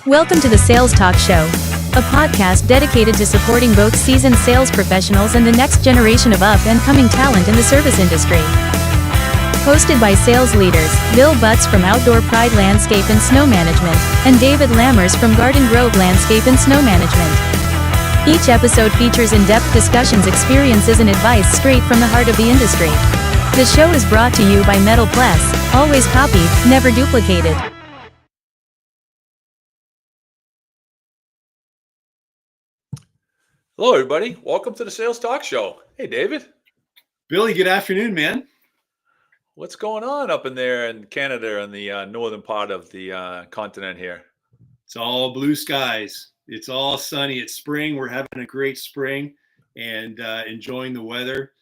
Welcome to the Sales Talk Show, a podcast dedicated to supporting both seasoned sales professionals and the next generation of up-and-coming talent in the service industry. Hosted by sales leaders Bill Butts from Outdoor Pride Landscape and Snow Management, and David Lammers from Garden Grove Landscape and Snow Management. Each episode features in-depth discussions, experiences, and advice straight from the heart of the industry. The show is brought to you by Metal Plus, always copied, never duplicated. Hello, everybody. Welcome to the Sales Talk Show. Hey, David. Billy, good afternoon, man. What's going on up in there in Canada and the northern part of the continent here? It's all blue skies. It's all sunny. It's spring. We're having a great spring and enjoying the weather.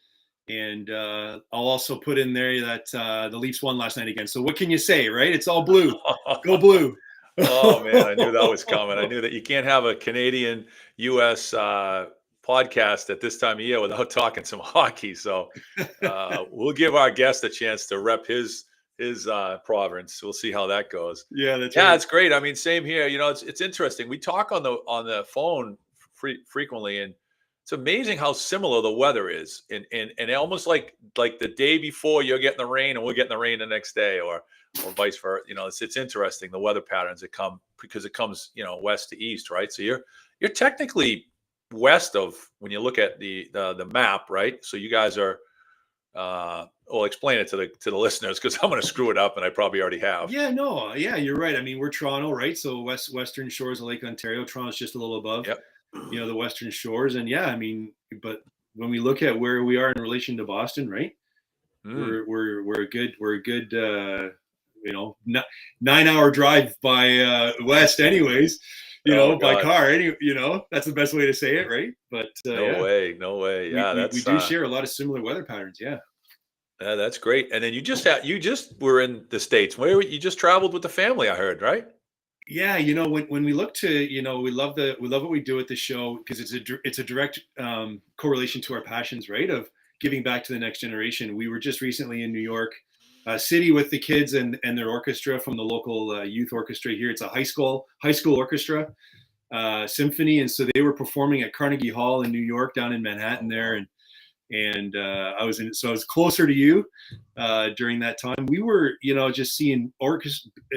And I'll also put in there that the Leafs won last night again. So what can you say, right? It's all blue. Go blue. Oh, man, I knew that was coming. I knew that you can't have a Canadian-U.S. podcast at this time of year without talking some hockey. So we'll give our guest a chance to rep his province. We'll see how that goes. Yeah, that's right. Right. It's great. I mean, same here. You know, it's interesting. We talk on the phone frequently, and it's amazing how similar the weather is. And almost like the day before you're getting the rain and we're getting the rain the next day, or vice versa. You know, it's interesting, the weather patterns that come, because it comes, west to east, right? So you're technically west of, when you look at the map, right? So you guys are well, explain it to the listeners, because I'm going to screw it up, and I probably already have. Yeah, you're right. I mean, we're Toronto, right? So western shores of Lake Ontario. Toronto's just a little above, Yep. The western shores. And yeah, I mean, but when we look at where we are in relation to Boston, right? We're a good 9-hour drive by west, anyways. By car. That's the best way to say it, right? But no way. Yeah, we do share a lot of similar weather patterns. Yeah. Yeah, that's great. And then you just were in the States. Where you just traveled with the family, I heard, right? Yeah, when we look to, we love what we do at the show, because it's a direct correlation to our passions, right? Of giving back to the next generation. We were just recently in New York City with the kids and their orchestra from the local youth orchestra here. It's a high school orchestra symphony, and so they were performing at Carnegie Hall in New York, down in Manhattan there, and I was closer to you during that time. We were just seeing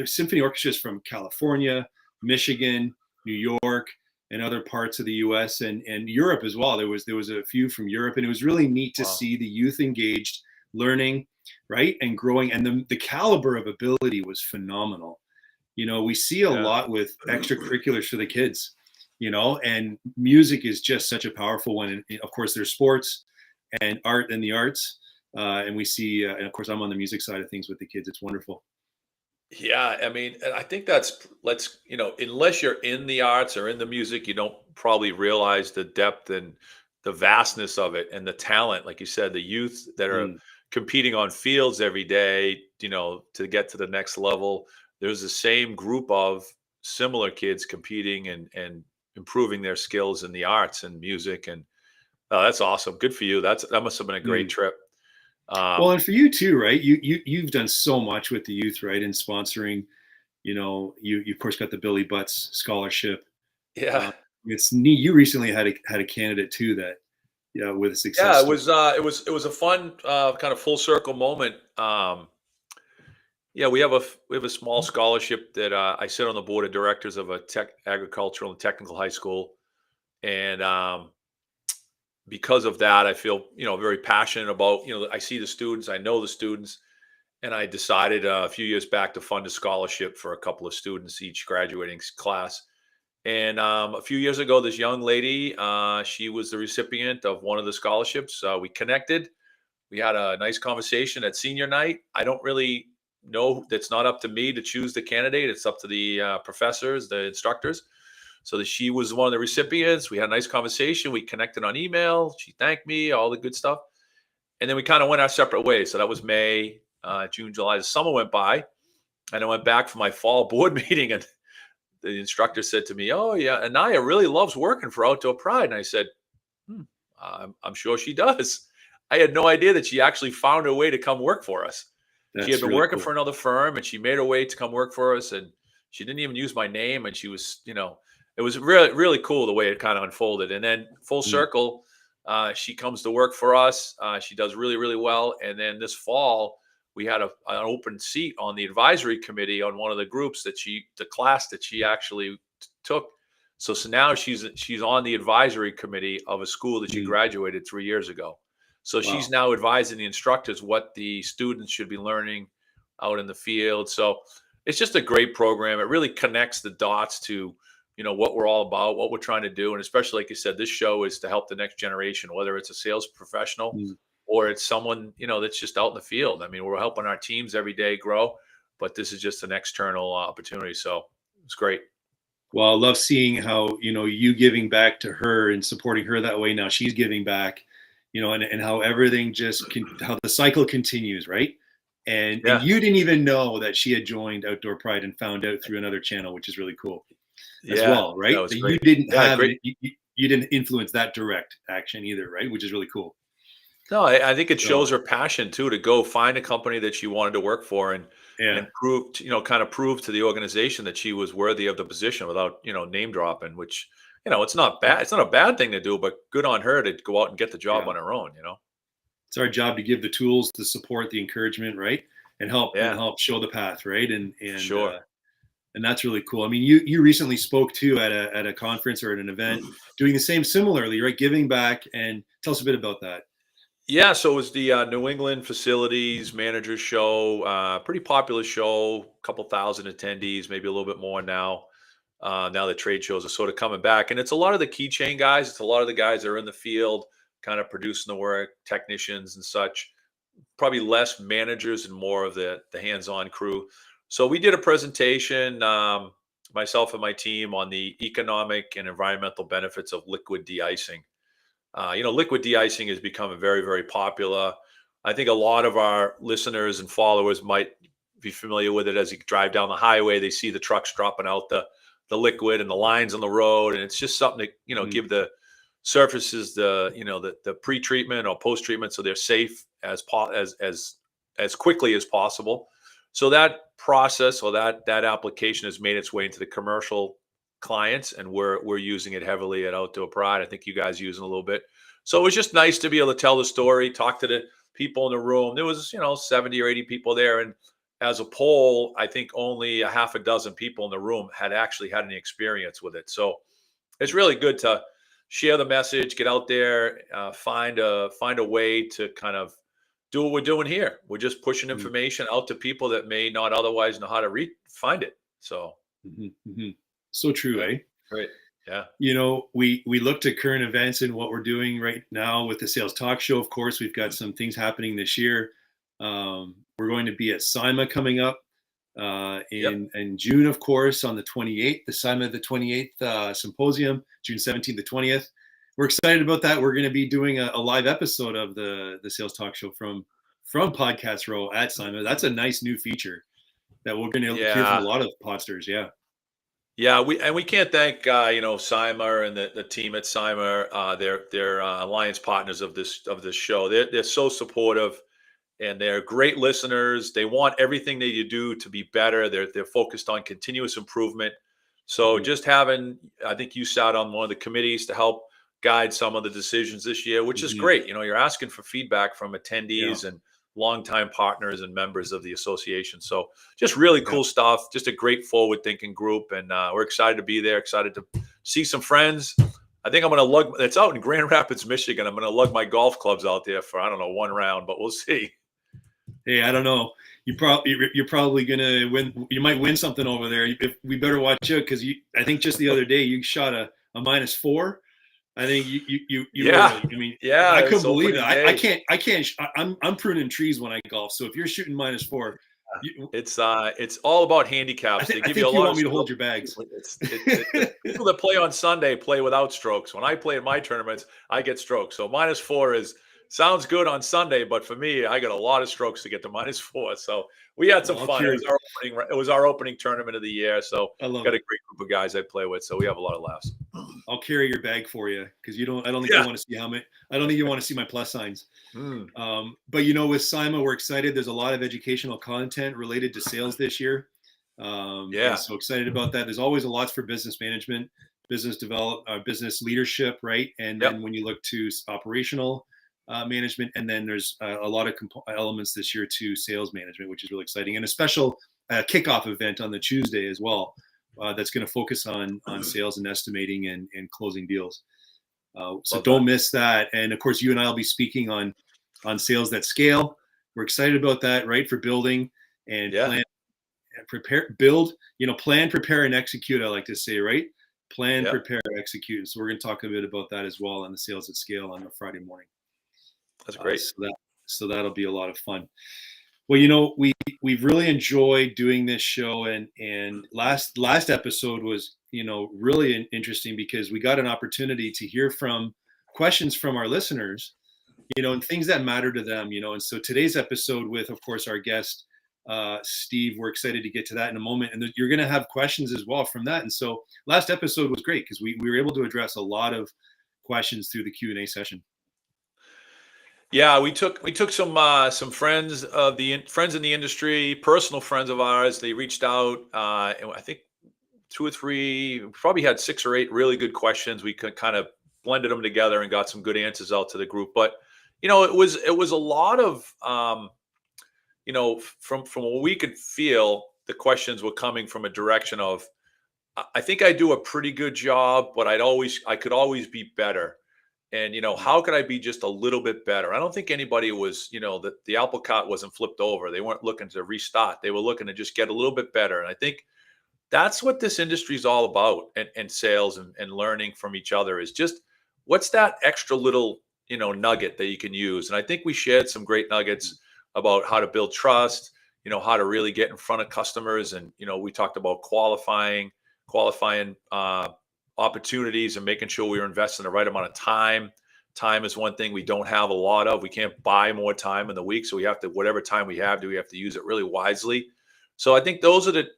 symphony orchestras from California, Michigan, New York, and other parts of the U.S. and Europe as well. There was a few from Europe, and it was really neat to see the youth engaged, learning, right, and growing, and the caliber of ability was phenomenal. We see a lot with extracurriculars for the kids, and music is just such a powerful one. And of course, there's sports and art and the arts, and we see, and of course, I'm on the music side of things with the kids. It's wonderful. Yeah, I mean, and I think unless you're in the arts or in the music, you don't probably realize the depth and the vastness of it, and the talent, like you said, the youth that are competing on fields every day, to get to the next level. There's the same group of similar kids competing and improving their skills in the arts and music. And that's awesome. Good for you. That must have been a great trip. Well, and for you too, right? You've done so much with the youth, right? And sponsoring, you of course got the Billy Butts scholarship. Yeah. It's neat. You recently had a candidate too that, with a success. Yeah, it was a fun kind of full circle moment. Yeah, we have a small scholarship that I sit on the board of directors of a agricultural and technical high school, and because of that, I feel very passionate about I see the students, I know the students, and I decided a few years back to fund a scholarship for a couple of students, each graduating class. And a few years ago, this young lady, she was the recipient of one of the scholarships. We connected. We had a nice conversation at senior night. I don't really know. That's not up to me to choose the candidate. It's up to the professors, the instructors. So she was one of the recipients. We had a nice conversation. We connected on email. She thanked me, all the good stuff. And then we kind of went our separate ways. So that was May, June, July. The summer went by, and I went back for my fall board meeting, and the instructor said to me, "Oh yeah, Anaya really loves working for Outdoor Pride." And I said, I'm sure she does. I had no idea that she actually found her way to come work for us. She had been working for another firm, and she made her way to come work for us. And She didn't even use my name, and she was, it was really, really cool the way it kind of unfolded. And then full Mm. circle, she comes to work for us. She does really, really well. And then this fall, we had an open seat on the advisory committee on one of the groups the class that she actually took. So now she's on the advisory committee of a school that she Mm. graduated 3 years ago. So she's Wow. now advising the instructors what the students should be learning out in the field. So it's just a great program. It really connects the dots to, what we're all about, what we're trying to do. And especially, like you said, this show is to help the next generation, whether it's a sales professional Mm. or it's someone, that's just out in the field. I mean, we're helping our teams every day grow, but this is just an external opportunity. So it's great. Well, I love seeing how, you giving back to her and supporting her that way. Now she's giving back, and how everything how the cycle continues, right? And Yeah. you didn't even know that she had joined Outdoor Pride and found out through another channel, which is really cool as Yeah. well, That right? was That you great. didn't Yeah. have Great. it, you didn't influence that direct action either, right? Which is really cool. No, I think it So shows her passion too to go find a company that she wanted to work for yeah, and prove, kind of prove to the organization that she was worthy of the position without, name dropping, which, it's not bad. It's not a bad thing to do, but good on her to go out and get the job yeah. on her own. It's our job to give the tools, the support, the encouragement, right? And Yeah, help show the path, right? for sure. And that's really cool. I mean, you recently spoke too at a conference or at an event, doing the same similarly, right? Giving back, and tell us a bit about that. Yeah, so it was the New England Facilities Managers Show, pretty popular show, a couple thousand attendees, maybe a little bit more now. Now the trade shows are sort of coming back, and it's a lot of the keychain guys. It's a lot of the guys that are in the field, kind of producing the work, technicians and such. Probably less managers and more of the hands-on crew. So we did a presentation, myself and my team, on the economic and environmental benefits of liquid de-icing. Liquid de-icing has become very, very popular. I think a lot of our listeners and followers might be familiar with it. As you drive down the highway, they see the trucks dropping out the liquid and the lines on the road, and it's just something to Mm. give the surfaces the pre-treatment or post-treatment so they're safe as quickly as possible. So that process or that application has made its way into the commercial clients, and we're using it heavily at Outdoor Pride. I think you guys using a little bit. So it was just nice to be able to tell the story, talk to the people in the room. There was 70 or 80 people there, and as a poll, I think only a half a dozen people in the room had actually had any experience with it. So it's really good to share the message, get out there, find a way to kind of do what we're doing here. We're just pushing Mm. information out to people that may not otherwise know how to find it. So Mhm, mhm. So true, yeah, eh? great. Yeah. We looked at current events and what we're doing right now with the Sales Talk Show. Of course, we've got some things happening this year. We're going to be at SIMA coming up Yep. in June, of course, on the 28th, the SIMA the 28th symposium, June 17th to 20th. We're excited about that. We're going to be doing a live episode of the Sales Talk Show from Podcast Row at SIMA. That's a nice new feature that we're going to hear from a Yeah. lot of podsters. Yeah. Yeah, we can't thank Cyma and the team at Cyma. They're alliance partners of this show. They're so supportive, and they're great listeners. They want everything that you do to be better. They're focused on continuous improvement. So Mhm, just having, I think you sat on one of the committees to help guide some of the decisions this year, which is mhm. great. You're asking for feedback from Yeah. attendees and longtime partners and members of the association. So just really Yeah. cool stuff. Just a great forward thinking group. And we're excited to be there, excited to see some friends. I think I'm going to lug, it's out in Grand Rapids, Michigan. I'm going to lug my golf clubs out there for, I don't know, one round, but we'll see. Hey, I don't know. You're probably gonna win. You might win something over there. If we better watch out because I think just the other day you shot a -4. I think you were. Yeah. I mean, I Yeah. It's couldn't believe it. opening I day. can't. I'm pruning trees when I golf. So if you're shooting -4, It's all about handicaps. They I give you a think you lot want of me to hold strokes. your bags. The people that play on Sunday play without strokes. When I play in my tournaments, I get strokes. So -4 sounds good on Sunday, but for me, I got a lot of strokes to get to -4. So we had some Well, fun. It was our opening tournament of the year. So I love got a it. great group of guys I play with. So we have a lot of laughs. I'll carry your bag for you because you don't. I don't think you Yeah. want to see how many. I don't think you want to see my plus signs. Mm. But with SIMA, we're excited. There's a lot of educational content related to sales this year. And so excited about that. There's always a lot for business management, business leadership, right? And then when you look to operational management, and then there's a lot of elements this year to sales management, which is really exciting, and a special kickoff event on the Tuesday as well. That's going to focus on sales and estimating and closing deals. So don't miss that. And of course, you and I will be speaking on sales that scale. We're excited about that, right? For building and plan, prepare, build. Plan, prepare, and execute. I like to say, right? Plan, prepare, execute. So we're going to talk a bit about that as well on the sales at scale on the Friday morning. That's great. So that'll be a lot of fun. Well, we've really enjoyed doing this show, and last episode was really interesting because we got an opportunity to hear from questions from our listeners, and things that matter to them, and so today's episode with, of course, our guest Steve, we're excited to get to that in a moment, and you're going to have questions as well from that. And so last episode was great because we were able to address a lot of questions through the Q&A session. Yeah, we took some friends of friends in the industry, personal friends of ours. They reached out, and I think 2 or 3, we probably had 6 or 8 really good questions. We could kind of blended them together and got some good answers out to the group. But it was a lot of from what we could feel, the questions were coming from a direction of, I think I do a pretty good job, but I could always be better. And, how could I be just a little bit better? I don't think anybody was, the apple cart wasn't flipped over. They weren't looking to restart. They were looking to just get a little bit better. And I think that's what this industry is all about, and sales and learning from each other is just what's that extra little, nugget that you can use. And I think we shared some great nuggets about how to build trust, how to really get in front of customers. And, we talked about qualifying opportunities and making sure we were investing the right amount of time. Time is one thing we don't have a lot of. We can't buy more time in the week. So we have to, whatever time we have, we have to use it really wisely. So I think those are the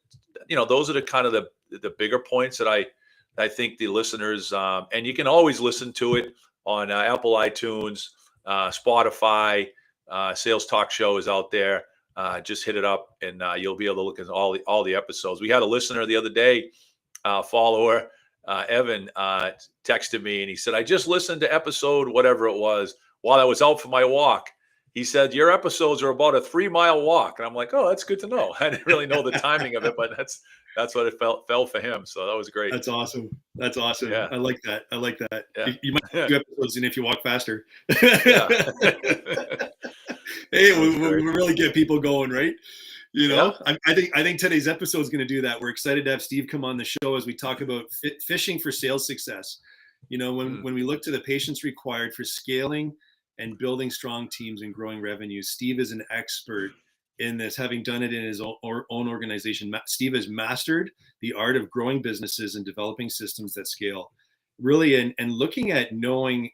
kind of the bigger points that I think the listeners, and you can always listen to it on Apple, iTunes, Spotify, Sales Talk Show is out there. Just hit it up and you'll be able to look at all the episodes. We had a listener the other day, follower, Evan, texted me and he said, I just listened to episode whatever it was while I was out for my walk. He said, your episodes are about a 3-mile walk. And I'm like, oh, that's good to know. I didn't really know the timing of it, but that's what it fell for him. So that was great. That's awesome. Yeah. I like that. Yeah. You might do episodes and if you walk faster. Yeah. Hey, we really get people going, right? I think today's episode is going to do that. We're excited to have Steve come on the show as we talk about fishing for sales success. When we look to the patience required for scaling and building strong teams and growing revenue, Steve is an expert in this, having done it in his own organization. Steve has mastered the art of growing businesses and developing systems that scale. Really, and looking at knowing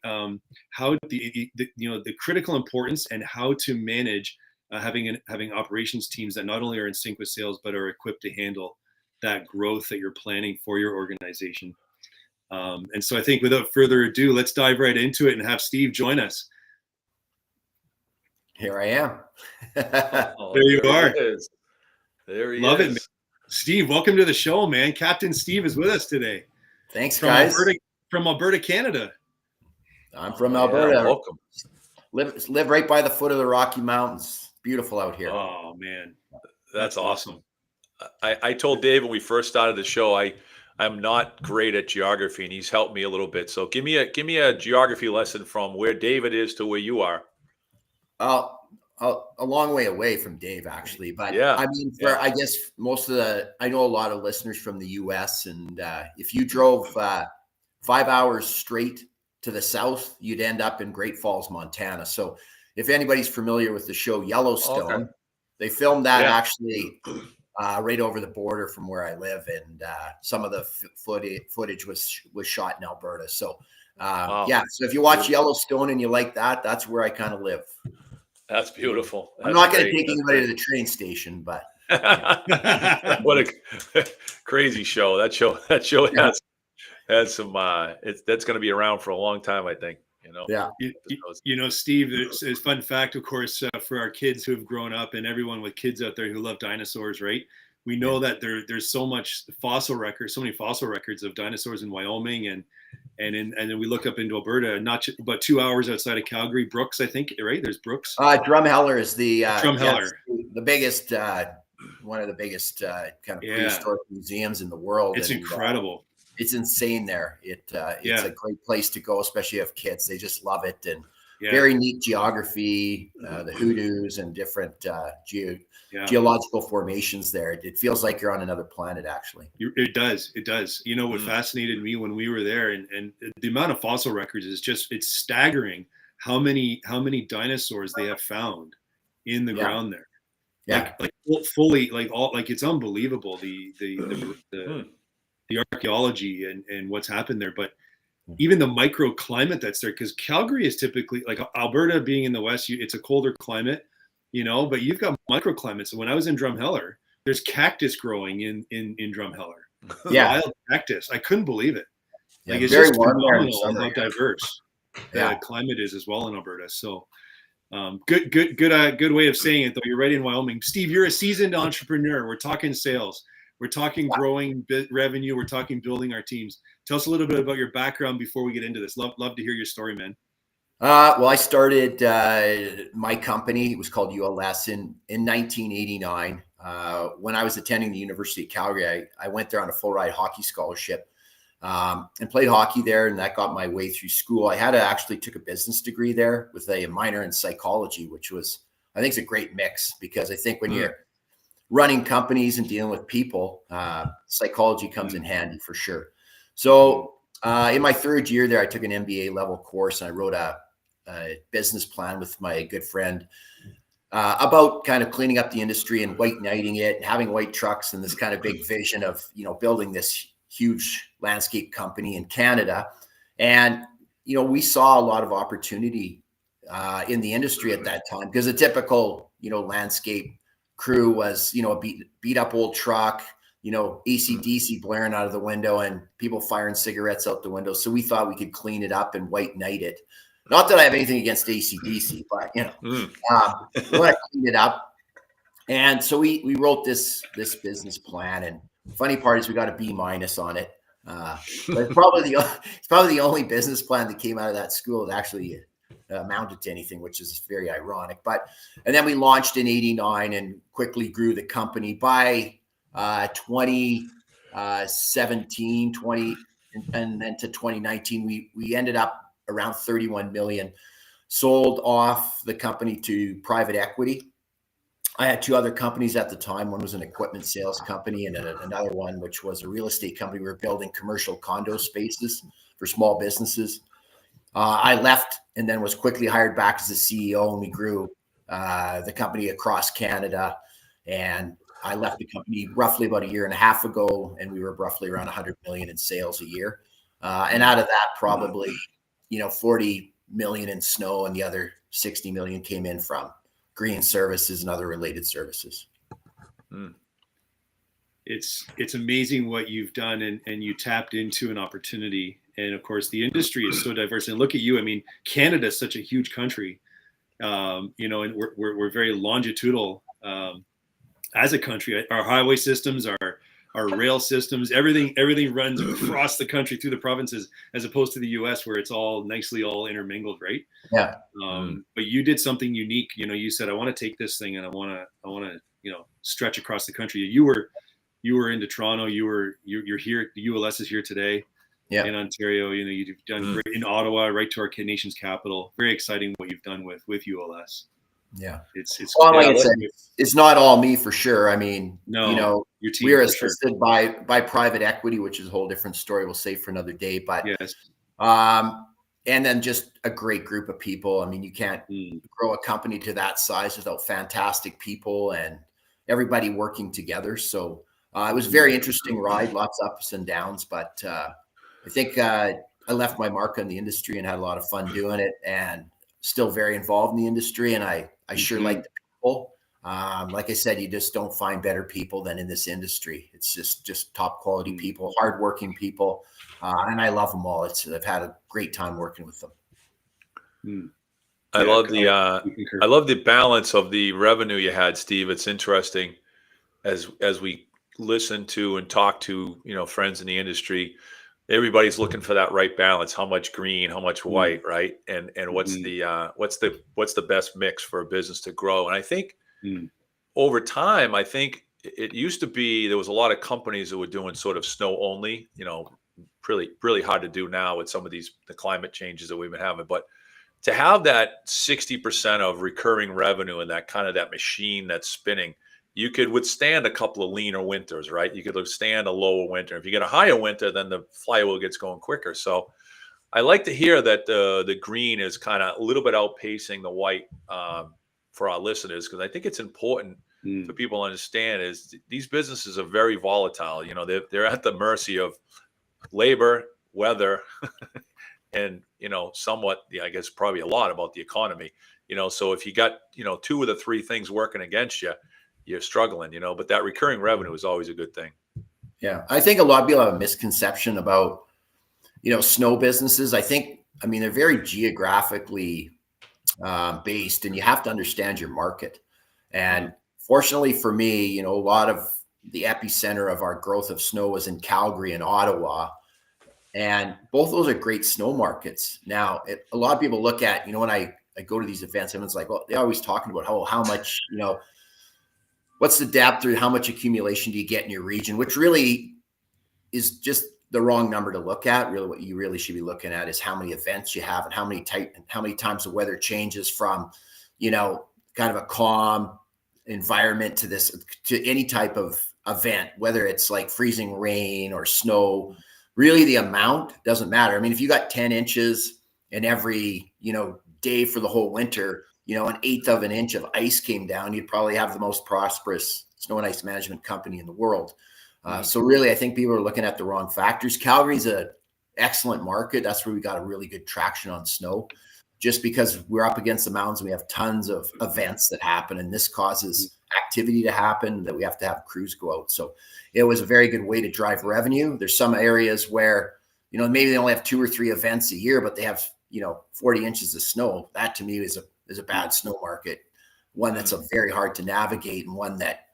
how the critical importance and how to manage having operations teams that not only are in sync with sales but are equipped to handle that growth that you're planning for your organization. And so I think without further ado, let's dive right into it and have Steve join us. Here I am. There you are. There he Love is. it, man. Steve, welcome to the show, man. Captain Steve is with us today. Thanks, guys. From Alberta, Canada. I'm from Alberta. Yeah, welcome. Live right by the foot of the Rocky Mountains. Beautiful out here. Oh, man. That's awesome. I told Dave when we first started the show, I'm not great at geography, and he's helped me a little bit. So give me a geography lesson from where David is to where you are. A long way away from Dave, actually. But yeah, I mean, I guess I know a lot of listeners from the US, and if you drove 5 hours straight to the south, you'd end up in Great Falls, Montana. So if anybody's familiar with the show Yellowstone, they filmed that actually right over the border from where I live. And some of the footage was shot in Alberta. So so if you watch Yellowstone and you like that, that's where I kind of live. That's beautiful. I'm not going to take anybody to the train station, but what a crazy show. That show has some that's going to be around for a long time, I think. Steve, it's a fun fact, of course, for our kids who have grown up and everyone with kids out there who love dinosaurs, right? We know that there's so many fossil records of dinosaurs in Wyoming, and then we look up into Alberta, about 2 hours outside of Calgary, Brooks, I think, right? There's Brooks. Drumheller is the Drumheller, the biggest, one of the biggest kind of prehistoric museums in the world. It's incredible. It's insane there. It's a great place to go, especially if kids. They just love it, and very neat geography, the hoodoos and different geological formations there. It feels like you're on another planet, actually. It does. You know, what fascinated me when we were there, and the amount of fossil records is it's staggering how many dinosaurs they have found in the ground there. Yeah, like fully, it's unbelievable, the archaeology and what's happened there. But even the microclimate that's there, because Calgary is typically, like Alberta being in the west, it's a colder climate, you know, but you've got microclimates. So when I was in Drumheller, there's cactus growing in Drumheller. Wild cactus. I couldn't believe it. Like, it's very just warm phenomenal how diverse the climate is as well in Alberta. So good way of saying it, though. You're right in Wyoming. Steve, you're a seasoned entrepreneur. We're talking sales. We're talking growing revenue. We're talking building our teams. Tell us a little bit about your background before we get into this. Love to hear your story, man. Well, I started my company. It was called ULS in 1989. When I was attending the University of Calgary, I went there on a full ride hockey scholarship and played hockey there, and that got my way through school. I actually took a business degree there with a minor in psychology, which was, I think, it's a great mix, because I think when you're running companies and dealing with people, psychology comes in handy for sure. So in my third year there, I took an MBA level course, and I wrote a business plan with my good friend about kind of cleaning up the industry and white knighting it, and having white trucks, and this kind of big vision of, you know, building this huge landscape company in Canada. And, you know, we saw a lot of opportunity in the industry at that time, because a typical, you know, landscape crew was, you know, a beat up old truck, you know, AC/DC blaring out of the window and people firing cigarettes out the window. So we thought we could clean it up and white knight it. Not that I have anything against AC/DC, but, you know, we want to clean it up. And so we wrote this business plan, and the funny part is we got a B- on it. But it's probably the only business plan that came out of that school that actually amounted to anything, which is very ironic. And then we launched in 89 and quickly grew the company. By 2017, and then to 2019, we ended up around 31 million, sold off the company to private equity. I had two other companies at the time. One was an equipment sales company, and another one, which was a real estate company. We were building commercial condo spaces for small businesses. I left and then was quickly hired back as the CEO, and we grew the company across Canada. And I left the company roughly about a year and a half ago, and we were roughly around 100 million in sales a year. And out of that, probably, you know, 40 million in snow, and the other 60 million came in from green services and other related services. It's amazing what you've done, and you tapped into an opportunity. And of course, the industry is so diverse. And look at you. I mean, Canada is such a huge country, you know, and we're very longitudinal as a country. Our highway systems, our rail systems, everything runs across the country through the provinces, as opposed to the U.S. where it's all nicely all intermingled, right? Yeah. But you did something unique. You know, you said, I want to take this thing and I want to, you know, stretch across the country. You were into Toronto. You're here. The ULS is here today. Yeah. In Ontario. You know, you've done great in Ottawa, right to our nation's capital. Very exciting what you've done with ULS. Yeah, it's well, like I said, it's not all me for sure. I mean, no, you know, your team, we're assisted by private equity, which is a whole different story. We'll save for another day. But yes, and then just a great group of people. I mean, you can't grow a company to that size without fantastic people and everybody working together. So it was a very interesting ride, lots of ups and downs, but I think I left my mark on the industry and had a lot of fun doing it, and still very involved in the industry. And I sure like the people. Like I said, you just don't find better people than in this industry. It's just top quality people, hardworking people. And I love them all. I've had a great time working with them. I love the balance of the revenue you had, Steve. It's interesting as we listen to and talk to, friends in the industry, everybody's looking for that right balance. How much green, how much white, right? And what's Mhm. the best mix for a business to grow? And I think Mm. over time, I think it used to be there was a lot of companies that were doing sort of snow only, really, really hard to do now with some of the climate changes that we've been having. But to have that 60% of recurring revenue and that machine that's spinning, you could withstand a couple of leaner winters, right? You could withstand a lower winter. If you get a higher winter, then the flywheel gets going quicker. So I like to hear that the green is kind of a little bit outpacing the white, for our listeners, because I think it's important for Mm. people to understand is these businesses are very volatile. They're at the mercy of labor, weather, and somewhat, yeah, I guess probably a lot about the economy. So if you got two of the three things working against you, you're struggling. But that recurring revenue is always a good thing. Yeah, I think a lot of people have a misconception about snow businesses. I mean, they're very geographically based, and you have to understand your market. And fortunately for me, a lot of the epicenter of our growth of snow was in Calgary and Ottawa. And both those are great snow markets. Now, a lot of people look at, when I go to these events, everyone's like, well, they're always talking about how much, what's the depth or how much accumulation do you get in your region, which really is just the wrong number to look at. Really, what you really should be looking at is how many events you have and how many times the weather changes from, kind of a calm environment to any type of event, whether it's like freezing rain or snow. Really, the amount doesn't matter. I mean, if you got 10 inches in every, day for the whole winter, an eighth of an inch of ice came down, you'd probably have the most prosperous snow and ice management company in the world. So really, I think people are looking at the wrong factors. Calgary's an excellent market. That's where we got a really good traction on snow, just because we're up against the mountains and we have tons of events that happen, and this causes activity to happen that we have to have crews go out. So it was a very good way to drive revenue. There's some areas where, maybe they only have 2 or 3 events a year, but they have, 40 inches of snow. That to me is a bad snow market, one that's very hard to navigate, and one that,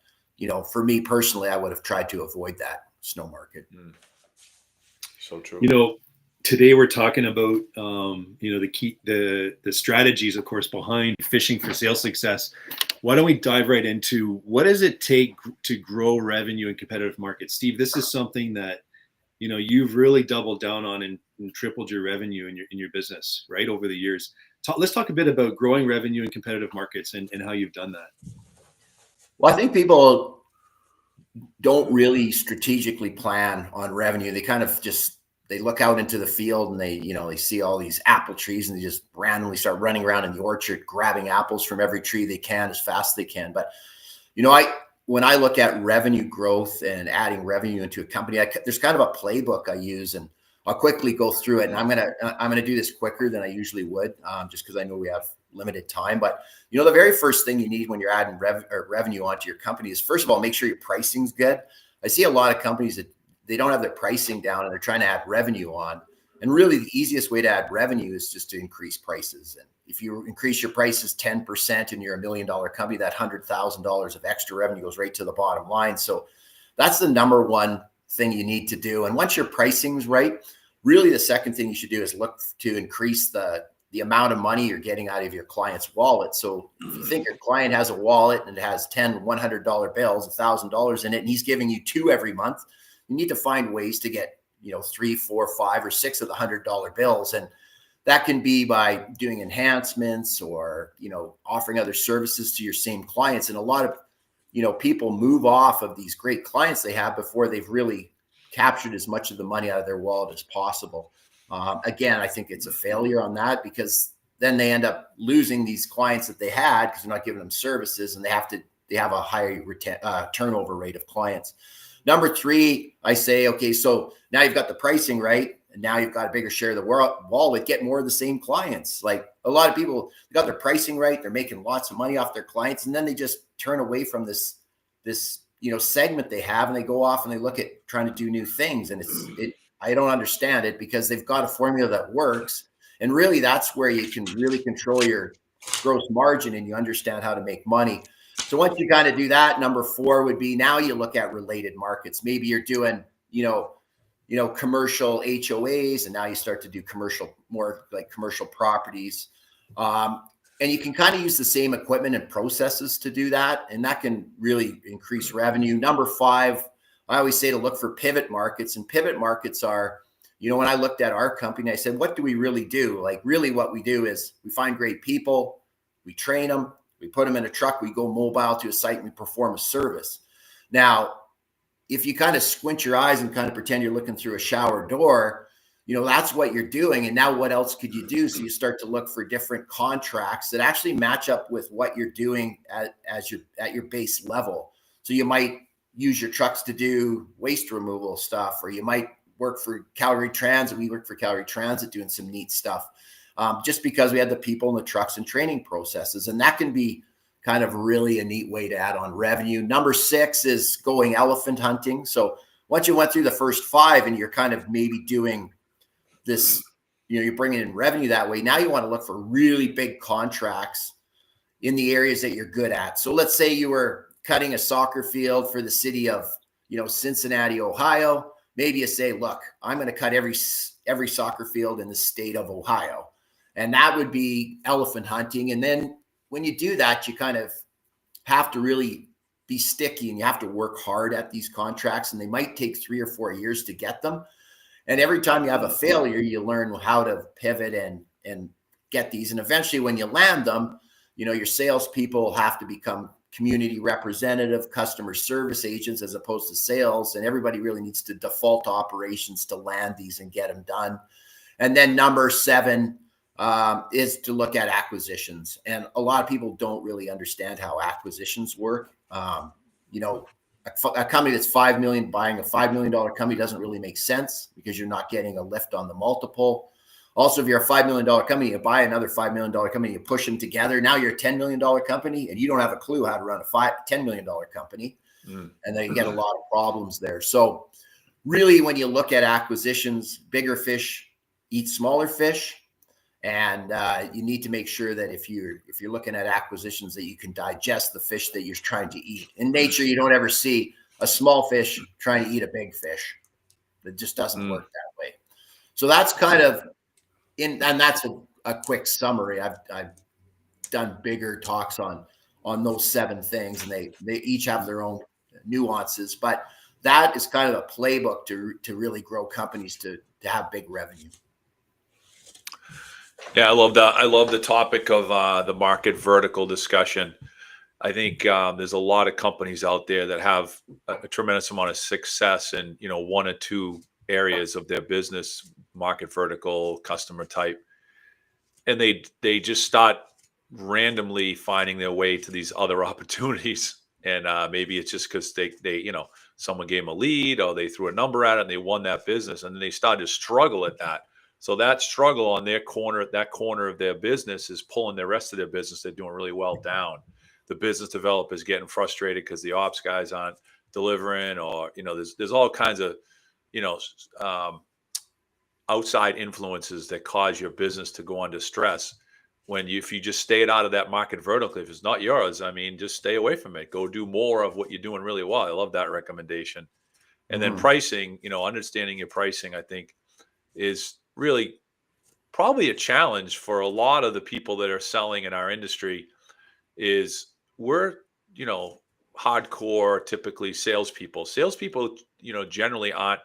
for me personally, I would have tried to avoid that snow market. So true. Today we're talking about, the strategies, of course, behind fishing for sales success. Why don't we dive right into what does it take to grow revenue in competitive markets? Steve, this is something that, you've really doubled down on and tripled your revenue in your business, right, over the years. Let's talk a bit about growing revenue in competitive markets and how you've done that. Well, I think people don't really strategically plan on revenue. They kind of they look out into the field and they see all these apple trees and they just randomly start running around in the orchard, grabbing apples from every tree they can as fast as they can. But, when I look at revenue growth and adding revenue into a company, there's kind of a playbook I use, and I'll quickly go through it. And I'm gonna do this quicker than I usually would, just because I know we have limited time. But the very first thing you need when you're adding revenue onto your company is, first of all, make sure your pricing's good. I see a lot of companies that they don't have their pricing down and they're trying to add revenue on. And really, the easiest way to add revenue is just to increase prices. And if you increase your prices 10% and you're $1 million company, that $100,000 of extra revenue goes right to the bottom line. So that's the number one thing you need to do. And once your pricing's right, really the second thing you should do is look to increase the amount of money you're getting out of your client's wallet. So if you think your client has a wallet and it has 10 $100 bills, $1,000 in it, and he's giving you 2 every month, you need to find ways to get 3, 4, 5, or 6 of the $100 bills. And that can be by doing enhancements or, offering other services to your same clients. And a lot of, people move off of these great clients they have before they've really captured as much of the money out of their wallet as possible. Again, I think it's a failure on that, because then they end up losing these clients that they had because they're not giving them services, and they have a higher turnover rate of clients. Number 3, I say, okay, so now you've got the pricing right, and now you've got a bigger share of the wallet, get more of the same clients. Like a lot of people got their pricing right, they're making lots of money off their clients, and then they just turn away from this segment they have, and they go off and they look at trying to do new things. And I don't understand it, because they've got a formula that works. And really, that's where you can really control your gross margin and you understand how to make money. So once you kind of do that, number 4 would be now you look at related markets. Maybe you're doing, commercial HOAs, and now you start to do more like commercial properties. And you can kind of use the same equipment and processes to do that. And that can really increase revenue. Number 5, I always say to look for pivot markets. And pivot markets are, when I looked at our company, I said, what do we really do? Like really what we do is we find great people, we train them, we put them in a truck, we go mobile to a site, and we perform a service. Now, if you kind of squint your eyes and kind of pretend you're looking through a shower door, that's what you're doing. And now what else could you do? So you start to look for different contracts that actually match up with what you're doing at your base level. So you might use your trucks to do waste removal stuff, or you might work for Calgary Transit. We work for Calgary Transit doing some neat stuff, just because we had the people in the trucks and training processes. And that can be kind of really a neat way to add on revenue. Number 6 is going elephant hunting. So once you went through the first 5 and you're kind of maybe doing this, you're bringing in revenue that way. Now you want to look for really big contracts in the areas that you're good at. So let's say you were cutting a soccer field for the city of, Cincinnati, Ohio. Maybe you say, look, I'm going to cut every soccer field in the state of Ohio. And that would be elephant hunting. And then when you do that, you kind of have to really be sticky, and you have to work hard at these contracts, and they might take 3 or 4 years to get them. And every time you have a failure, you learn how to pivot and get these. And eventually when you land them, your salespeople have to become community representative, customer service agents, as opposed to sales. And everybody really needs to default to operations to land these and get them done. And then number 7 is to look at acquisitions. And a lot of people don't really understand how acquisitions work. A company that's $5 million, buying a $5 million company doesn't really make sense, because you're not getting a lift on the multiple. Also, if you're a $5 million company, you buy another $5 million company, you push them together. Now you're a $10 million company, and you don't have a clue how to run a $10 million company. And then you get a lot of problems there. So really, when you look at acquisitions, bigger fish eat smaller fish. And you need to make sure that if you're looking at acquisitions, that you can digest the fish that you're trying to eat. In nature, you don't ever see a small fish trying to eat a big fish. It just doesn't work that way. So that's kind of and that's a quick summary. I've done bigger talks on those 7 things, and they each have their own nuances, but that is kind of a playbook to really grow companies to have big revenue. Yeah, I love that. I love the topic of the market vertical discussion. I think there's a lot of companies out there that have a tremendous amount of success in 1 or 2 areas of their business, market vertical, customer type, and they just start randomly finding their way to these other opportunities. And maybe it's just because they someone gave them a lead, or they threw a number at it and they won that business, and then they started to struggle at that. So that struggle on that corner of their business is pulling the rest of their business they're doing really well down. The business developers getting frustrated because the ops guys aren't delivering, or there's all kinds of outside influences that cause your business to go under stress. If you just stay out of that market vertical, if it's not yours, just stay away from it. Go do more of what you're doing really well. I love that recommendation. And then pricing, understanding your pricing, I think, is really probably a challenge for a lot of the people that are selling in our industry. Is we're hardcore, typically salespeople generally aren't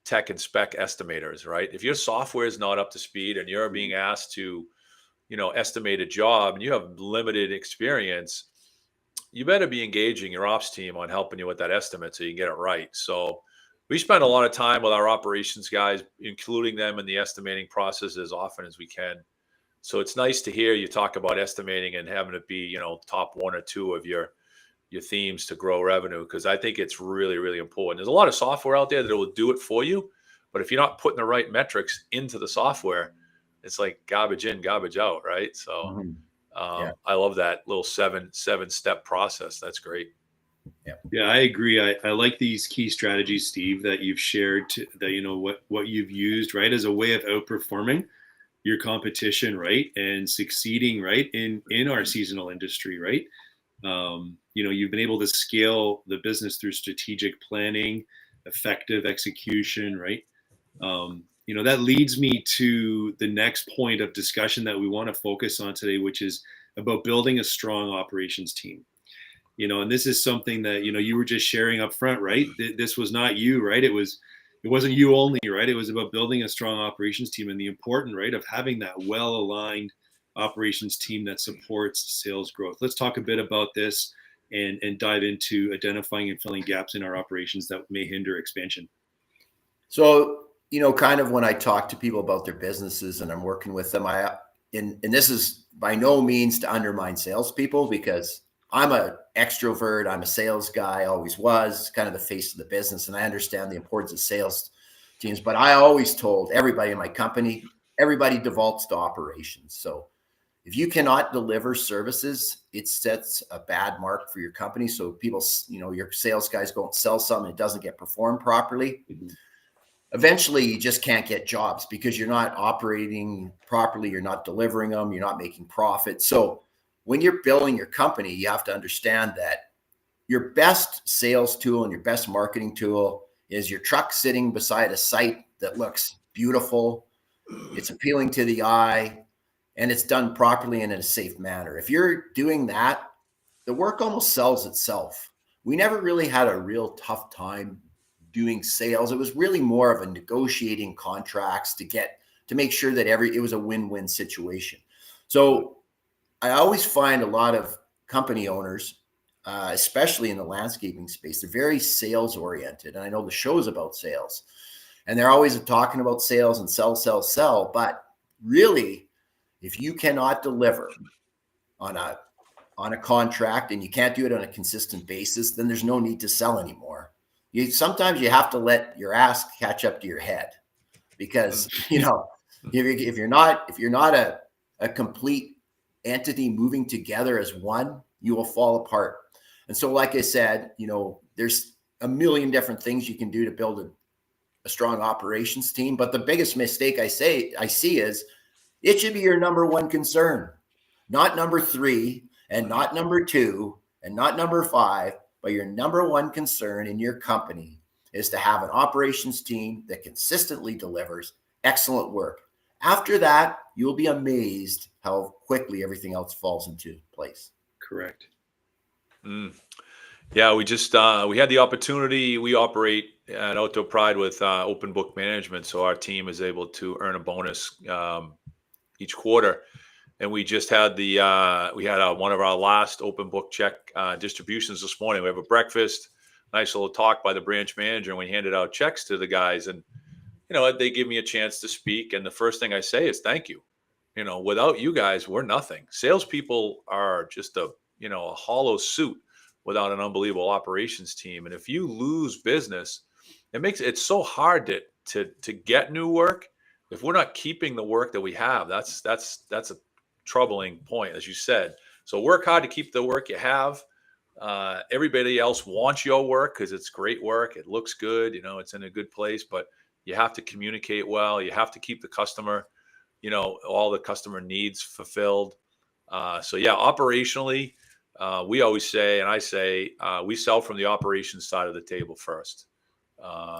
tech and spec estimators, right? If your software is not up to speed and you're being asked to estimate a job and you have limited experience, you better be engaging your ops team on helping you with that estimate so you can get it right. So we spend a lot of time with our operations guys, including them in the estimating process as often as we can. So it's nice to hear you talk about estimating and having it be, top 1 or 2 of your themes to grow revenue, because I think it's really, really important. There's a lot of software out there that will do it for you, but if you're not putting the right metrics into the software, it's like garbage in, garbage out, right? So I love that little seven-step process. That's great. Yeah, I agree. I like these key strategies, Steve, that you've shared, that what you've used, right, as a way of outperforming your competition, right, and succeeding, right, in our seasonal industry, right. You've been able to scale the business through strategic planning, effective execution, right? That leads me to the next point of discussion that we want to focus on today, which is about building a strong operations team. And this is something that, you were just sharing up front, right? This was not you, right? It wasn't you only, right? It was about building a strong operations team and the important, right, of having that well-aligned operations team that supports sales growth. Let's talk a bit about this and dive into identifying and filling gaps in our operations that may hinder expansion. So, kind of when I talk to people about their businesses and I'm working with them, and this is by no means to undermine salespeople, because I'm an extrovert. I'm a sales guy, always was, kind of the face of the business. And I understand the importance of sales teams, but I always told everybody in my company, everybody defaults to operations. So if you cannot deliver services, it sets a bad mark for your company. So people, your sales guys go and sell something, it doesn't get performed properly. Mm-hmm. Eventually you just can't get jobs because you're not operating properly. You're not delivering them. You're not making profit. So when you're building your company, you have to understand that your best sales tool and your best marketing tool is your truck sitting beside a site that looks beautiful. It's appealing to the eye, and it's done properly and in a safe manner. If you're doing that, the work almost sells itself. We never really had a real tough time doing sales. It was really more of a negotiating contracts to make sure that it was a win-win situation. So I always find a lot of company owners, especially in the landscaping space, they're very sales oriented. And I know the show is about sales, and they're always talking about sales and sell. But really, if you cannot deliver on a contract and you can't do it on a consistent basis, then there's no need to sell anymore. Sometimes you have to let your ass catch up to your head, because if you're not a complete entity moving together as one, you will fall apart. And so, like I said, there's a million different things you can do to build a strong operations team. But the biggest mistake I see is it should be your number one concern, not number 3 and not number 2 and not number 5, but your number one concern in your company is to have an operations team that consistently delivers excellent work. After that, you'll be amazed how quickly everything else falls into place. Correct. Yeah, we just we had the opportunity. We operate at Outdoor Pride with open book management, so our team is able to earn a bonus each quarter. And we just had one of our last open book check distributions this morning. We have a breakfast, nice little talk by the branch manager, and we handed out checks to the guys. And they give me a chance to speak, and the first thing I say is thank you. Without you guys, we're nothing. Salespeople are just a hollow suit without an unbelievable operations team. And if you lose business, it's so hard to get new work. If we're not keeping the work that we have, that's a troubling point, as you said. So work hard to keep the work you have. Everybody else wants your work because it's great work. It looks good. It's in a good place, but you have to communicate well. You have to keep the customer, all the customer needs fulfilled. So yeah, operationally, we always say, and I say, we sell from the operations side of the table first.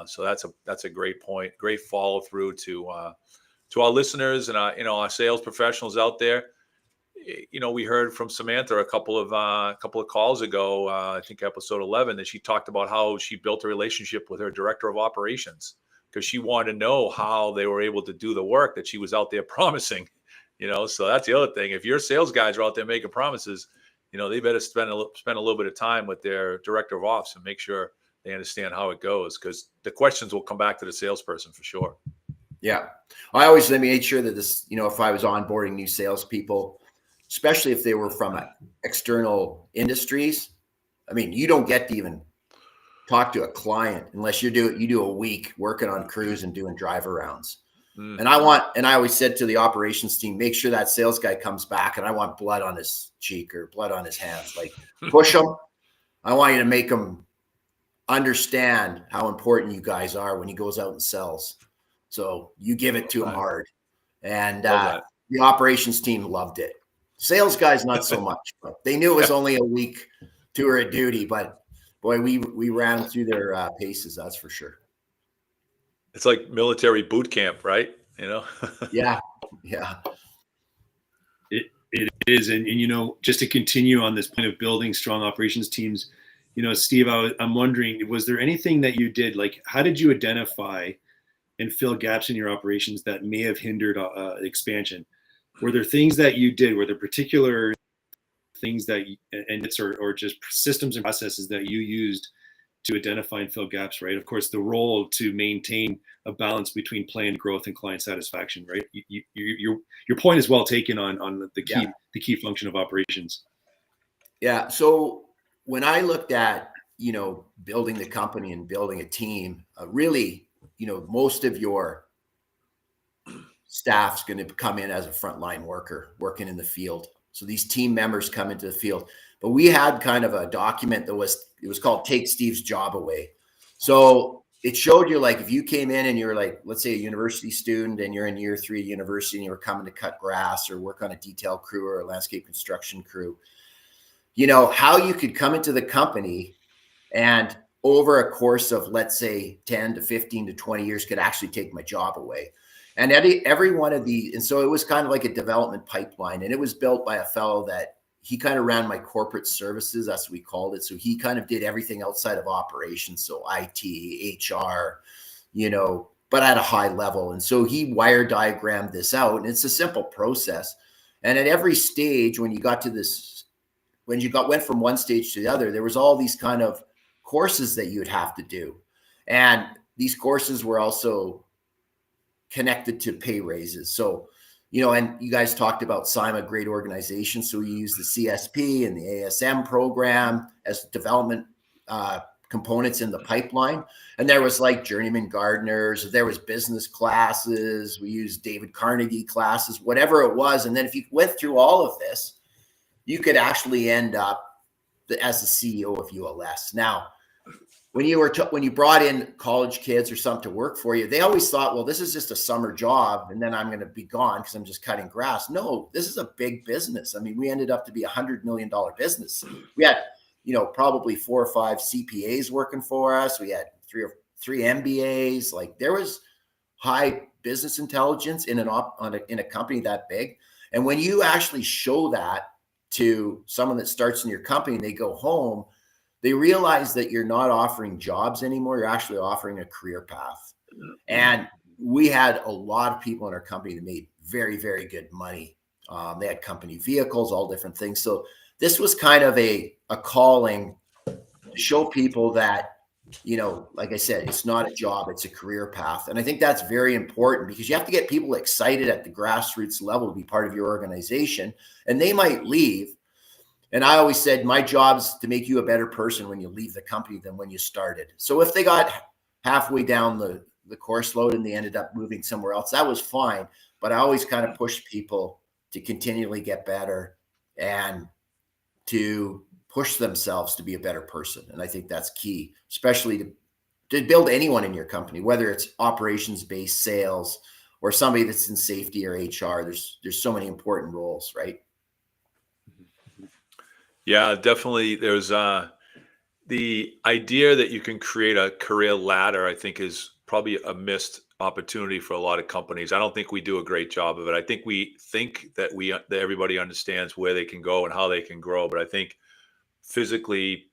So that's a great point. Great follow through to our listeners and our sales professionals out there. We heard from Samantha a couple of calls ago, I think episode 11, that she talked about how she built a relationship with her director of operations because she wanted to know how they were able to do the work that she was out there promising. So that's the other thing. If your sales guys are out there making promises, they better spend a little bit of time with their director of ops and make sure they understand how it goes, because the questions will come back to the salesperson for sure. Yeah. I always made sure that this, if I was onboarding new salespeople, especially if they were from external industries, you don't get to even talk to a client unless you do a week working on crews and doing driver rounds. And I always said to the operations team, make sure that sales guy comes back and I want blood on his cheek or blood on his hands. Like, push him. I want you to make him understand how important you guys are when he goes out and sells. So you give it to him hard. And the operations team loved it. Sales guys, not so much. But they knew it was only a week tour of duty, but boy, we ran through their paces. That's for sure. It's like military boot camp, right? You know? Yeah. It is, and just to continue on this point of building strong operations teams, Steve, I'm wondering, was there anything that you did? Like, how did you identify and fill gaps in your operations that may have hindered expansion? Were there things that you did? Were there particular things that or just systems and processes that you used to identify and fill gaps, right? Of course, the role to maintain a balance between planned growth and client satisfaction, right? Your point is well taken on the key function of operations. Yeah. So when I looked at, building the company and building a team, really, most of your staff's going to come in as a frontline worker working in the field. So these team members come into the field, but we had kind of a document it was called Take Steve's Job Away. So it showed you, like, if you came in and you're like, let's say a university student and you're in year 3 of university and you were coming to cut grass or work on a detail crew or a landscape construction crew, how you could come into the company and over a course of, let's say, 10 to 15 to 20 years could actually take my job away. And every one of these, and so it was kind of like a development pipeline, and it was built by a fellow that he kind of ran my corporate services, that's what we called it. So he kind of did everything outside of operations, so IT, HR, but at a high level. And so he wire diagrammed this out, and it's a simple process. And at every stage, when you got to this, went from one stage to the other, there was all these kind of courses that you would have to do. And these courses were also connected to pay raises. So, and you guys talked about SIMA, great organization. So we use the CSP and the ASM program as development components in the pipeline. And there was like journeyman gardeners, there was business classes. We used David Carnegie classes, whatever it was. And then if you went through all of this, you could actually end up as the CEO of ULS. Now, when you brought in college kids or something to work for you, they always thought, well, this is just a summer job and then I'm going to be gone because I'm just cutting grass. No, this is a big business. I mean, we ended up to be $100 million business. We had, probably 4 or 5 CPAs working for us. We had three MBAs. Like, there was high business intelligence in a company that big. And when you actually show that to someone that starts in your company and they go home, they realize that you're not offering jobs anymore. You're actually offering a career path. And we had a lot of people in our company that made very, very good money. They had company vehicles, all different things. So this was kind of a calling to show people that, like I said, it's not a job, it's a career path. And I think that's very important because you have to get people excited at the grassroots level to be part of your organization, and they might leave. And I always said, my job's to make you a better person when you leave the company than when you started. So if they got halfway down the course load and they ended up moving somewhere else, that was fine. But I always kind of push people to continually get better and to push themselves to be a better person. And I think that's key, especially to build anyone in your company, whether it's operations-based sales or somebody that's in safety or HR. There's so many important roles, right? Yeah, definitely. There's the idea that you can create a career ladder, I think, is probably a missed opportunity for a lot of companies. I don't think we do a great job of it. I think we think that that everybody understands where they can go and how they can grow. But I think physically,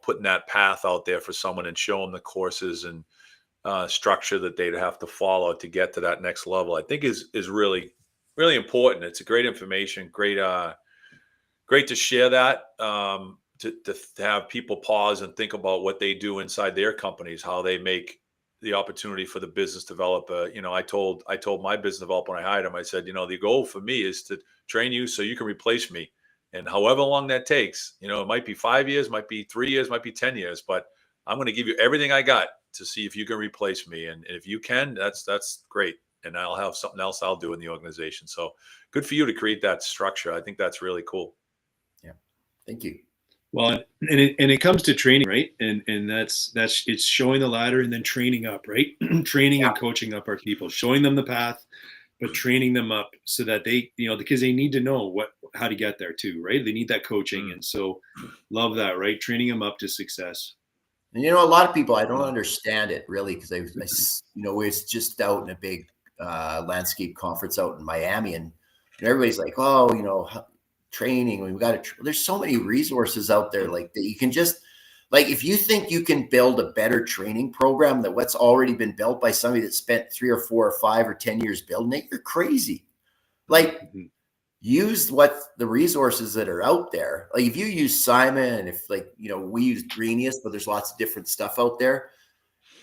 putting that path out there for someone and show them the courses and structure that they'd have to follow to get to that next level, I think is really, really important. It's a great information, great to share that, to have people pause and think about what they do inside their companies, how they make the opportunity for the business developer. I told my business developer when I hired him, I said, the goal for me is to train you so you can replace me. And however long that takes, it might be 5 years, might be 3 years, might be 10 years, but I'm going to give you everything I got to see if you can replace me. And if you can, that's great. And I'll have something else I'll do in the organization. So good for you to create that structure. I think that's really cool. Thank you. Well, and it comes to training, right? And that's it's showing the ladder and then training up, right? Training and coaching up our people, showing them the path, but training them up so that they, because they need to know how to get there too, right? They need that coaching. And so love that, right? Training them up to success. And a lot of people, I don't understand it really, because I was just out in a big landscape conference out in Miami, and everybody's like, oh, training. We got to. There's so many resources out there like that. You can just if you think you can build a better training program than what's already been built by somebody that spent 3 or 4 or 5 or 10 years building it, you're crazy. Use the resources that are out there. Like if you use Simon, and if we use Greenius, but there's lots of different stuff out there.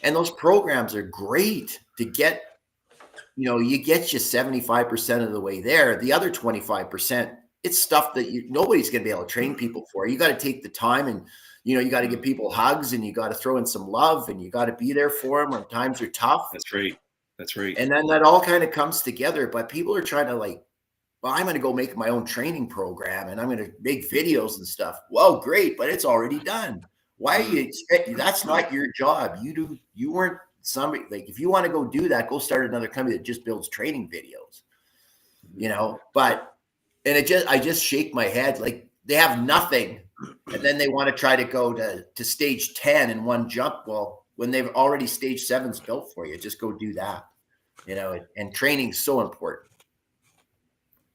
And those programs are great to get, you get you 75% of the way there. The other 25%, it's stuff that nobody's going to be able to train people for. You got to take the time, and, you got to give people hugs, and you got to throw in some love, and you got to be there for them when times are tough. That's right. That's right. And then that all kind of comes together, but people are trying to well, I'm going to go make my own training program, and I'm going to make videos and stuff. Well, great, but it's already done. Why are you expecting? That's not your job. You weren't somebody, if you want to go do that, go start another company that just builds training videos, but, and I just shake my head. They have nothing. And then they want to try to go to stage 10 in one jump. Well, when they've already stage 7's built for you, just go do that, and training's so important.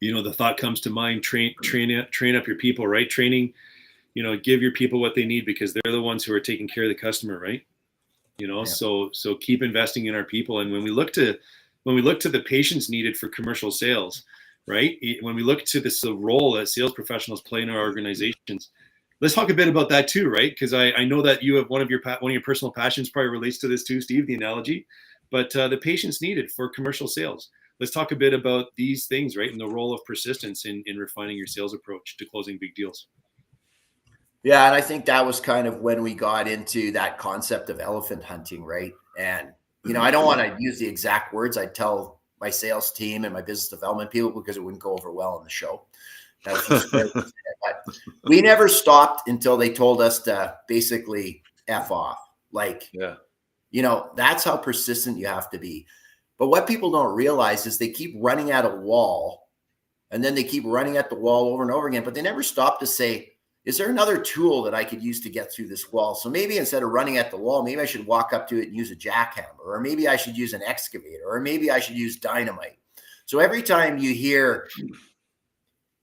The thought comes to mind, train up your people, right? Training, give your people what they need, because they're the ones who are taking care of the customer, right? Yeah. So keep investing in our people. And when we look to the patience needed for commercial sales, right? When we look to the role that sales professionals play in our organizations, let's talk a bit about that too, right? Because I know that you have one of your personal passions probably relates to this too, Steve, the analogy, but the patience needed for commercial sales. Let's talk a bit about these things, right? And the role of persistence in refining your sales approach to closing big deals. Yeah. And I think that was kind of when we got into that concept of elephant hunting, right? And, I don't want to use the exact words I tell my sales team and my business development people, because it wouldn't go over well on the show. But we never stopped until they told us to basically F off. That's how persistent you have to be. But what people don't realize is they keep running at a wall, and then they keep running at the wall over and over again, but they never stop to say, is there another tool that I could use to get through this wall? So maybe instead of running at the wall, maybe I should walk up to it and use a jackhammer, or maybe I should use an excavator, or maybe I should use dynamite. So every time you hear,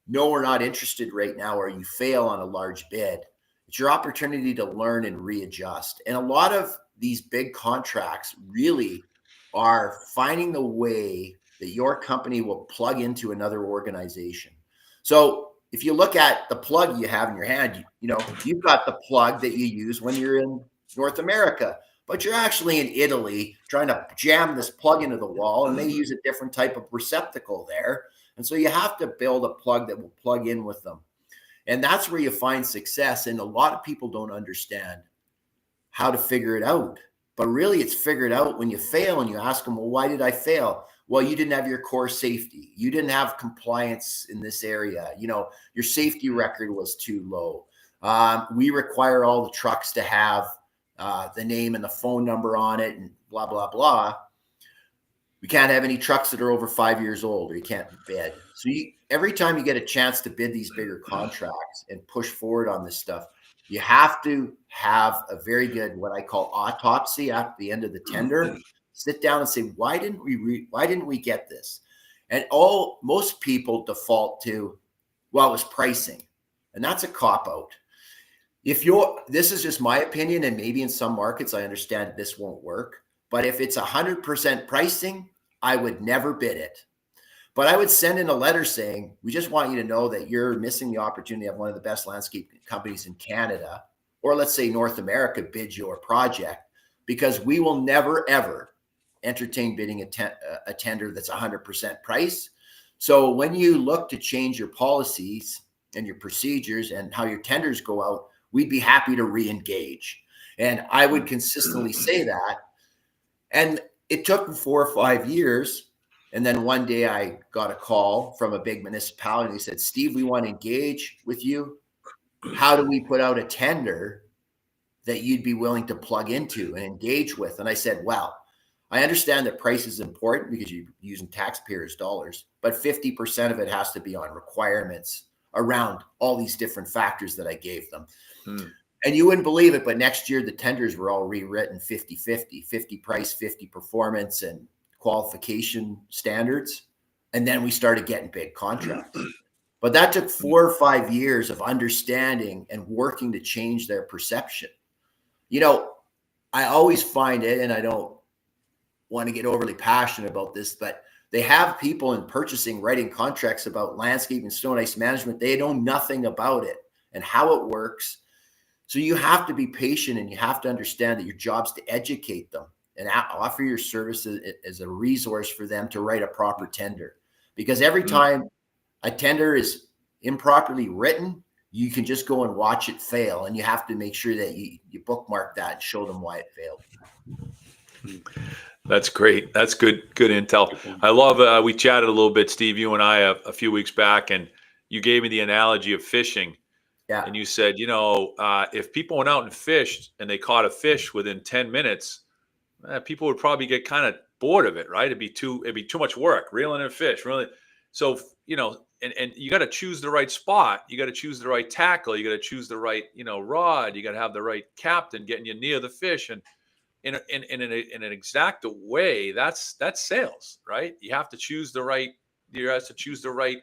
no, we're not interested right now, or you fail on a large bid, it's your opportunity to learn and readjust. And a lot of these big contracts really are finding the way that your company will plug into another organization. So if you look at the plug you have in your hand, you've got the plug that you use when you're in North America, but you're actually in Italy trying to jam this plug into the wall, and they use a different type of receptacle there. And so you have to build a plug that will plug in with them. And that's where you find success. And a lot of people don't understand how to figure it out. But really, it's figured out when you fail and you ask them, well, why did I fail? Well, you didn't have your core safety. You didn't have compliance in this area. Your safety record was too low. We require all the trucks to have the name and the phone number on it and blah, blah, blah. We can't have any trucks that are over 5 years old, or you can't bid. So every time you get a chance to bid these bigger contracts and push forward on this stuff, you have to have a very good, what I call autopsy at the end of the tender. Sit down and say, why didn't we get this? And most people default to, well, it was pricing. And that's a cop-out. This is just my opinion, and maybe in some markets, I understand this won't work. But if it's 100% pricing, I would never bid it. But I would send in a letter saying, we just want you to know that you're missing the opportunity of one of the best landscape companies in Canada, or let's say North America, bid your project, because we will never, ever entertain bidding a tender that's 100% price. So when you look to change your policies and your procedures and how your tenders go out, we'd be happy to re-engage. And I would consistently say that. And it took 4 or 5 years. And then one day I got a call from a big municipality. He said, Steve, we want to engage with you. How do we put out a tender that you'd be willing to plug into and engage with? And I said, well, I understand that price is important because you're using taxpayers' dollars, but 50% of it has to be on requirements around all these different factors that I gave them. And you wouldn't believe it, but next year the tenders were all rewritten 50-50, 50 price, 50 performance and qualification standards. And then we started getting big contracts. But that took 4 or 5 years of understanding and working to change their perception. You know, I always find it, and I don't want to get overly passionate about this, but they have people in purchasing writing contracts about landscape and snow and ice management. They know nothing about it and how it works. So you have to be patient, and you have to understand that your job's to educate them and offer your services as a resource for them to write a proper tender. Because every time a tender is improperly written, you can just go and watch it fail, and you have to make sure that you bookmark that and show them why it failed. That's great. That's good intel. I love, we chatted a little bit, Steve, you and I a few weeks back, and you gave me the analogy of fishing. Yeah. And you said, you know, if people went out and fished and they caught a fish within 10 minutes, people would probably get kind of bored of it, right? It'd be too much work reeling in fish, really. So, you know, and you got to choose the right spot. You got to choose the right tackle. You got to choose the right, you know, rod. You got to have the right captain getting you near the fish. And in an exact way, that's sales, right? You have to choose the right. You have to choose the right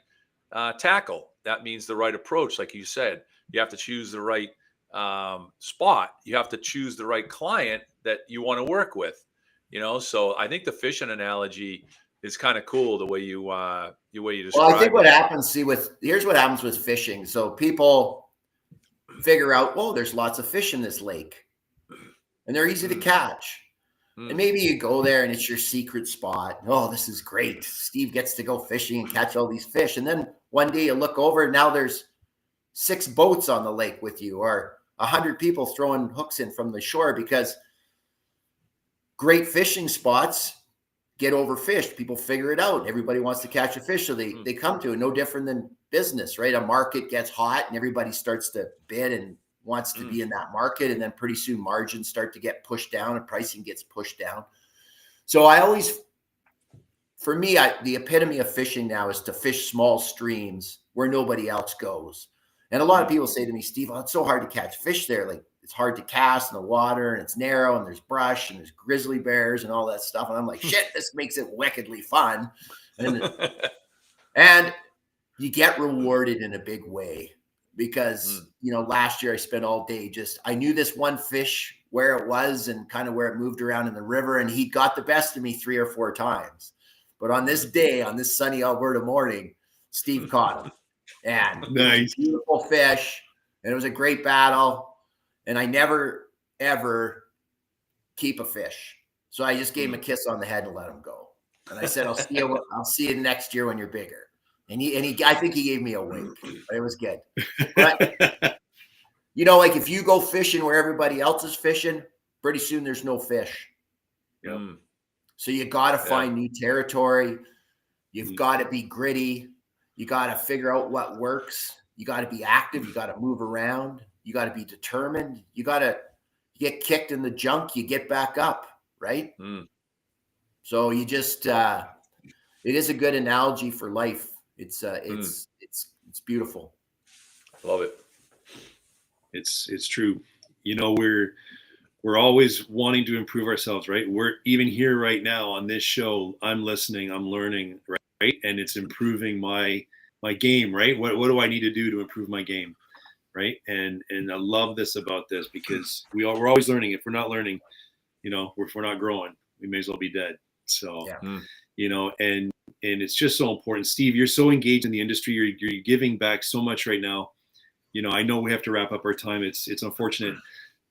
tackle. That means the right approach, like you said. You have to choose the right spot. You have to choose the right client that you want to work with. You know, so I think the fishing analogy is kind of cool the way you describe. Well, I think what happens, here's what happens with fishing. So people figure out, oh, there's lots of fish in this lake, and they're easy to catch. And maybe you go there and it's your secret spot. Oh, this is great. Steve gets to go fishing and catch all these fish. And then one day you look over and now there's 6 boats on the lake with you, or 100 people throwing hooks in from the shore, because great fishing spots get overfished. People figure it out. Everybody wants to catch a fish, so they come to it. No different than business, right? A market gets hot and everybody starts to bid and wants to be in that market. And then pretty soon margins start to get pushed down and pricing gets pushed down. So for me, the epitome of fishing now is to fish small streams where nobody else goes. And a lot of people say to me, Steve, oh, it's so hard to catch fish there. Like, it's hard to cast in the water, and it's narrow, and there's brush, and there's grizzly bears and all that stuff. And I'm like, shit, this makes it wickedly fun. And you get rewarded in a big way, because, you know, last year I spent all day I knew this one fish, where it was and kind of where it moved around in the river, and he got the best of me 3 or 4 times. But on this day, on this sunny Alberta morning, Steve caught him. And nice. Beautiful fish, and it was a great battle. And I never, ever keep a fish. So I just gave him a kiss on the head and let him go. And I said, I'll see you next year when you're bigger. And I think he gave me a wink, but it was good. But, you know, like if you go fishing where everybody else is fishing, pretty soon there's no fish. So you got to find new territory. You've got to be gritty. You got to figure out what works. You got to be active. You got to move around. You got to be determined. You got to get kicked in the junk. You get back up, right? So you just, it is a good analogy for life. It's beautiful. Love it. It's true. You know, we're always wanting to improve ourselves, right? We're even here right now on this show. I'm listening, I'm learning, right? And it's improving my game, right? What do I need to do to improve my game, right? And I love this about this, because we're always learning. If we're not learning, you know, if we're not growing, we may as well be dead. So, you know, and it's just so important. Steve, you're so engaged in the industry. You're giving back so much right now. You know, I know we have to wrap up our time. It's unfortunate,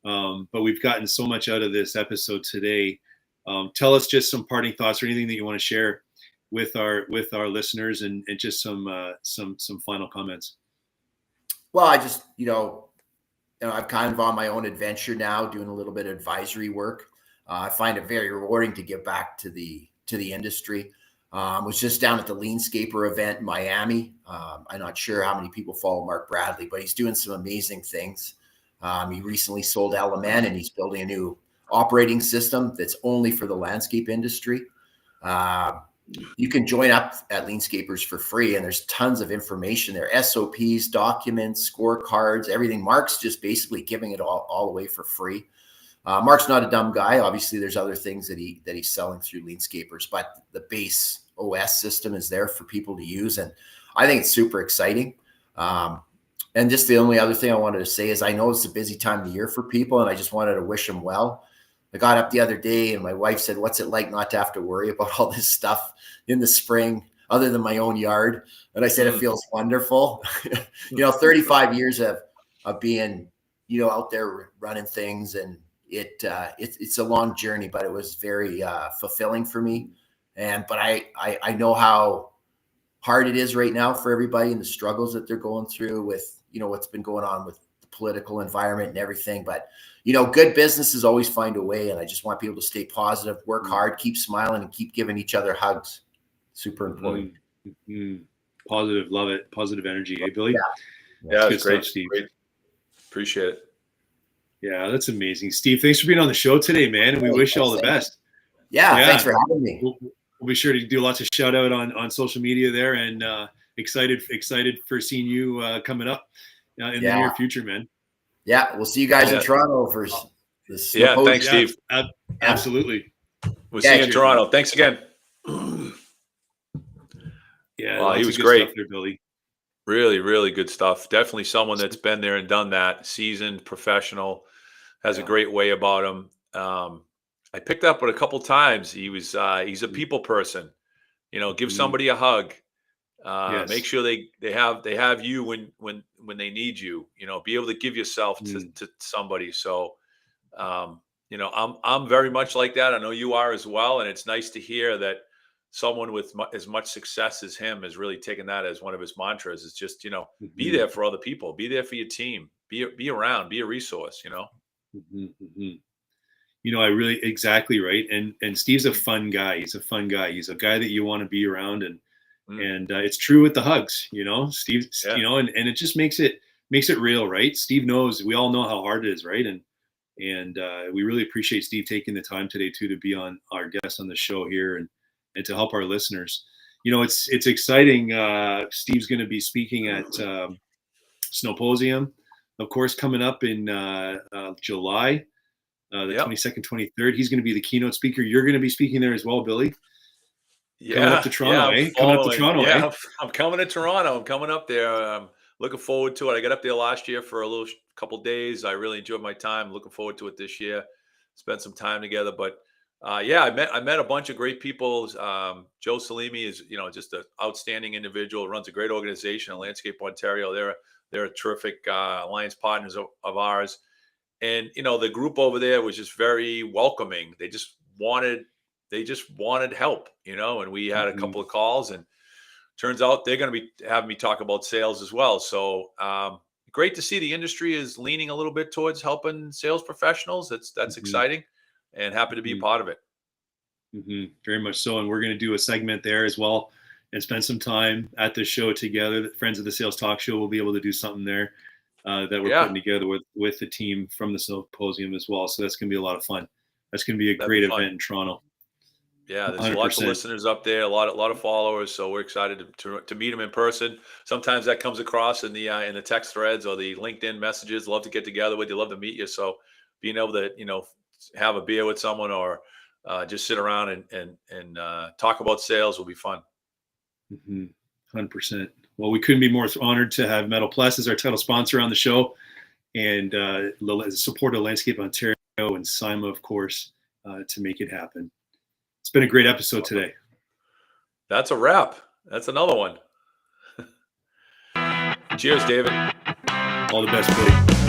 but we've gotten so much out of this episode today. Tell us just some parting thoughts or anything that you want to share with our listeners, and just some final comments. Well, I just, you know, I'm kind of on my own adventure now, doing a little bit of advisory work. I find it very rewarding to give back to the industry. Was just down at the Leanscaper event in Miami. I'm not sure how many people follow Mark Bradley, but he's doing some amazing things. He recently sold Element, and he's building a new operating system that's only for the landscape industry. You can join up at Leanscapers for free, and there's tons of information there, SOPs, documents, scorecards, everything. Mark's just basically giving it all away for free. Mark's not a dumb guy. Obviously, there's other things that he's selling through Leanscapers, but the base OS system is there for people to use, and I think it's super exciting. And just the only other thing I wanted to say is I know it's a busy time of the year for people, and I just wanted to wish them well. I got up the other day and my wife said, "What's it like not to have to worry about all this stuff in the spring other than my own yard?" And I said, "It feels wonderful." 35 years of being, out there running things, and it's a long journey, but it was very fulfilling for me. But I know how hard it is right now for everybody and the struggles that they're going through with, what's been going on with the political environment and everything. But, good businesses always find a way. And I just want people to stay positive, work hard, keep smiling, and keep giving each other hugs. Super important. Positive. Love it. Positive energy. Hey, Billy? Yeah, Good it's great, stuff, Steve. Great. Appreciate it. Yeah, that's amazing. Steve, thanks for being on the show today, man. And we wish you all the best. Yeah, thanks for having me. We'll be sure to do lots of shout out on social media there, and excited for seeing you coming up in the near future, man. Yeah, we'll see you guys in Toronto for this. Yeah, thanks, Steve. Absolutely. We'll see you in Toronto. Thanks again. Yeah, he was great. Stuff there, Billy. Really, really good stuff. Definitely someone that's been there and done that. Seasoned, professional, has a great way about him. I picked up on a couple times. He's a people person. Give somebody a hug. Make sure they have you when they need you. Be able to give yourself to somebody. So, I'm very much like that. I know you are as well, and it's nice to hear that someone with as much success as him has really taken that as one of his mantras. It's just be there for other people, be there for your team, be around, be a resource. I really exactly right. And Steve's a fun guy. He's a fun guy. He's a guy that you want to be around, and it's true with the hugs. Steve. And it just makes it real, right? Steve knows. We all know how hard it is, right? And we really appreciate Steve taking the time today too to be on our guest on the show here and to help our listeners. It's exciting. Steve's going to be speaking at Snowposium, of course, coming up in July. The 22nd, 23rd. He's going to be the keynote speaker. You're going to be speaking there as well, Billy. Coming up to Toronto, Coming up to Toronto, I'm coming to Toronto. I'm coming up there. I'm looking forward to it. I got up there last year for a couple days. I really enjoyed my time. Looking forward to it this year. Spent some time together. But I met a bunch of great people. Joe Salimi is just an outstanding individual. Runs a great organization in Landscape Ontario. They're a terrific alliance partners of ours. And, the group over there was just very welcoming. They just wanted help, and we had a couple of calls, and turns out they're going to be having me talk about sales as well. So great to see the industry is leaning a little bit towards helping sales professionals. That's exciting, and happy to be a part of it. Very much so. And we're going to do a segment there as well and spend some time at the show together. The Friends of the Sales Talk Show will be able to do something there. That we're putting together with the team from the Symposium as well. So that's going to be a lot of fun. That's going to be a great event in Toronto. Yeah, there's lots of listeners up there, a lot of followers. So we're excited to meet them in person. Sometimes that comes across in the text threads or the LinkedIn messages. Love to get together with you. Love to meet you. So being able to have a beer with someone or just sit around and talk about sales will be fun. 100%. Well, we couldn't be more honored to have Metal Plus as our title sponsor on the show, and the support of Landscape Ontario and SIMA, of course, to make it happen. It's been a great episode today. That's a wrap. That's another one. Cheers, David. All the best, Billy.